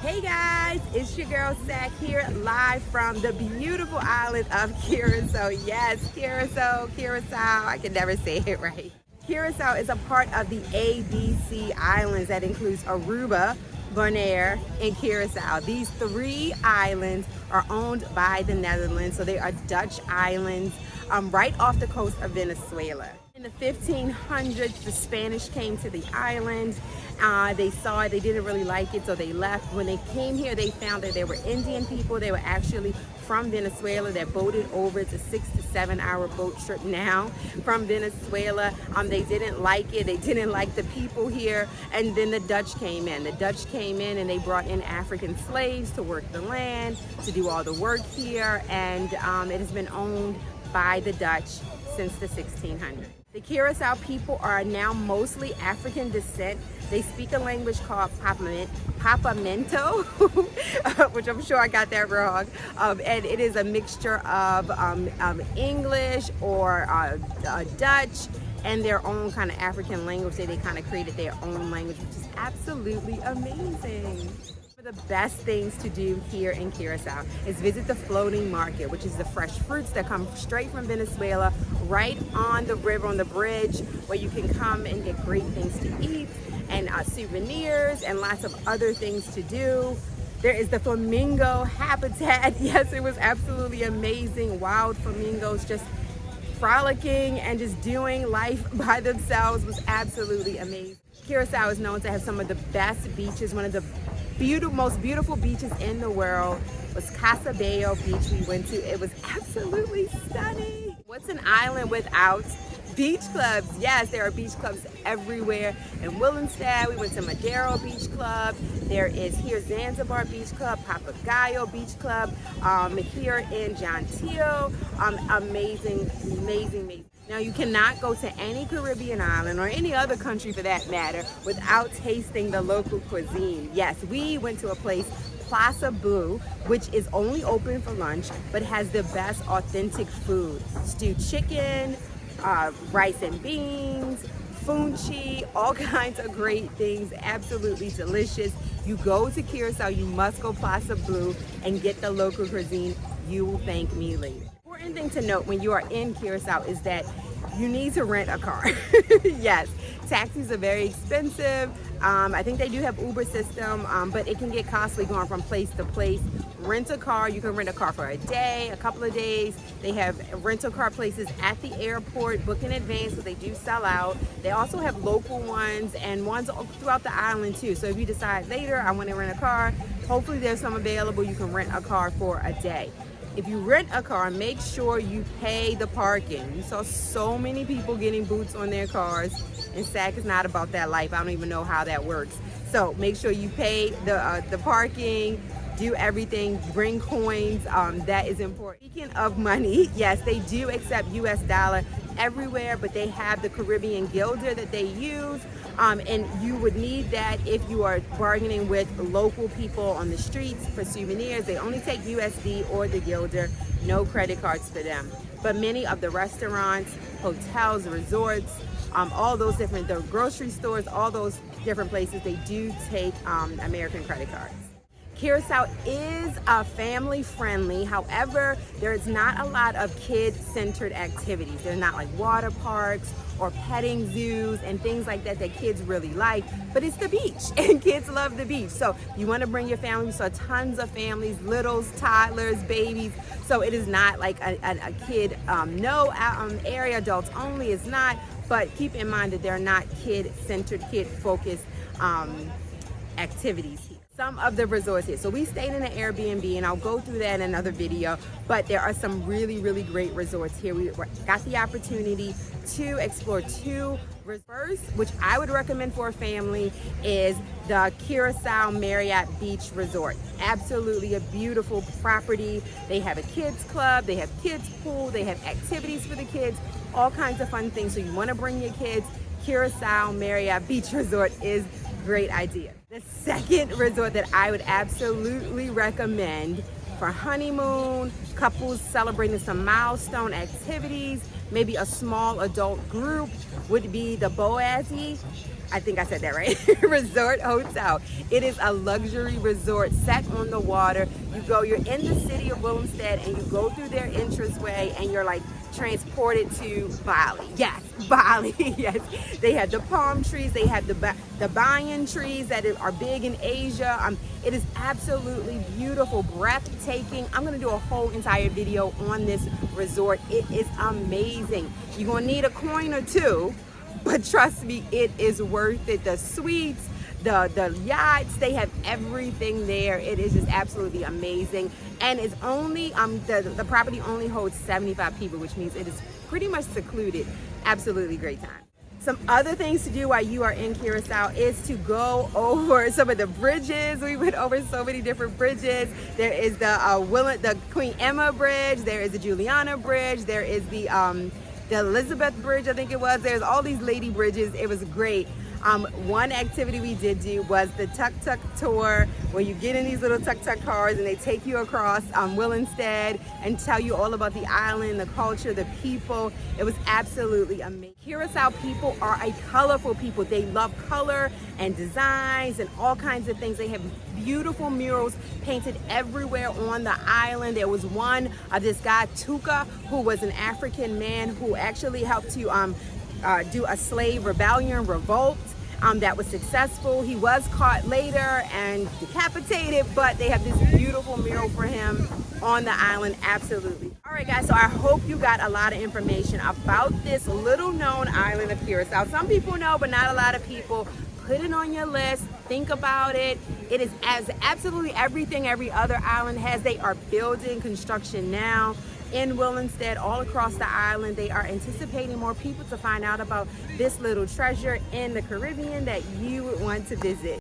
Hey guys, it's your girl Sack here, live from the beautiful island of Curaçao. Yes, Curaçao. I can never say it right. Curaçao is a part of the ABC Islands that includes Aruba, Bonaire, and Curaçao. These three islands are owned by the Netherlands, so they are Dutch islands right off the coast of Venezuela. In the 1500s, the Spanish came to the island. They saw it, they didn't really like it, so they left. When they came here, they found that there were Indian people. They were actually from Venezuela that boated over. It's a 6 to 7 hour boat trip now from Venezuela. They didn't like it. They didn't like the people here. And then the Dutch came in. The Dutch came in and they brought in African slaves to work the land, to do all the work here. And it has been owned by the Dutch since the 1600s. The Curaçao people are now mostly African descent. They speak a language called Papamento, which I'm sure I got that wrong. And it is a mixture of English or Dutch and their own kind of African language. They kind of created their own language, which is absolutely amazing. The best things to do here in Curaçao is visit the floating market, which is the fresh fruits that come straight from Venezuela, right on the river, on the bridge, where you can come and get great things to eat and souvenirs and lots of other things to do. There is the flamingo habitat. Yes, it was absolutely amazing. Wild flamingos just frolicking and just doing life by themselves was absolutely amazing. Curaçao is known to have some of the best beaches. One of the most beautiful beaches in the world was Curaçao Beach we went to. It was absolutely stunning. What's an island without beach clubs? Yes, there are beach clubs everywhere. In Willemstad, we went to Madero Beach Club. There is here Zanzibar Beach Club, Papagayo Beach Club, here in Gentile. Amazing. Now, you cannot go to any Caribbean island or any other country for that matter without tasting the local cuisine. Yes, we went to a place, Plaza Blue, which is only open for lunch, but has the best authentic food. Stewed chicken, rice and beans, funchi, all kinds of great things, absolutely delicious. You go to Curaçao, you must go Plaza Blue and get the local cuisine. You will thank me later. Important thing to note when you are in Curaçao is that you need to rent a car. Yes, taxis are very expensive. I think they do have Uber system, but it can get costly going from place to place. Rent a car. You can rent a car for a day, a couple of days. They have rental car places at the airport. Book in advance, so they do sell out. They also have local ones and ones throughout the island too. So if you decide later, I want to rent a car, hopefully there's some available. You can rent a car for a day. If you rent a car, make sure you pay the parking. You saw so many people getting boots on their cars, and SAC is not about that life. I don't even know how that works. So make sure you pay the parking, do everything, bring coins, that is important. Speaking of money, yes, they do accept US dollar everywhere, but they have the Caribbean guilder that they use. And you would need that if you are bargaining with local people on the streets for souvenirs. They only take USD or the guilder, no credit cards for them. But many of the restaurants, hotels, resorts, all those different, the grocery stores, all those different places, they do take American credit cards. Curaçao is family friendly. However, there is not a lot of kid-centered activities. There's not like water parks or petting zoos and things like that that kids really like, but it's the beach and kids love the beach. So you want to bring your family. We saw tons of families, littles, toddlers, babies. So it is not like a kid, no area, adults only, it's not, but keep in mind that they're not kid-centered, kid-focused activities here. Some of the resorts here. So we stayed in an Airbnb, and I'll go through that in another video, but there are some really great resorts here. We got the opportunity to explore two resorts. Which I would recommend for a family is the Curaçao Marriott Beach Resort. Absolutely a beautiful property. They have a kids club, they have kids pool, they have activities for the kids, all kinds of fun things. So you want to bring your kids, Curaçao Marriott Beach Resort is a great idea. The second resort that I would absolutely recommend for honeymoon, couples celebrating some milestone activities, maybe a small adult group, would be the Boise I think I said that right. Resort hotel. It is a luxury resort set on the water. You're in the city of Willemstad, and you go through their entranceway, and you're like transported to Bali. Yes, Bali. Yes, they had the palm trees. They had the banyan trees that are big in Asia. It is absolutely beautiful, breathtaking. I'm gonna do a whole entire video on this resort. It is amazing. You're gonna need a coin or two, but trust me, it is worth it. The suites, the yachts, they have everything there. It is just absolutely amazing. And it's only, the property only holds 75 people, which means it is pretty much secluded. Absolutely great time. Some other things to do while you are in Curaçao is to go over some of the bridges. We went over so many different bridges. There is the Queen Emma Bridge. There is the Juliana Bridge. There is the Elizabeth Bridge, I think it was. There's all these lady bridges. It was great. One activity we did do was the tuk-tuk tour, where you get in these little tuk-tuk cars and they take you across Willemstad and tell you all about the island, the culture, the people. It was absolutely amazing. Curaçao people are a colorful people. They love color and designs and all kinds of things. They have beautiful murals painted everywhere on the island. There was one of this guy, Tuka, who was an African man who actually helped to do a slave revolt that was successful. He was caught later and decapitated, but they have this beautiful mural for him on the island. Absolutely. All right, guys, so I hope you got a lot of information about this little known island of Curaçao. Some people know, but not a lot of people. Put it on your list. Think about it. It is as absolutely everything every other island has. They are building construction now in Willemstad, all across the island. They are anticipating more people to find out about this little treasure in the Caribbean that you would want to visit.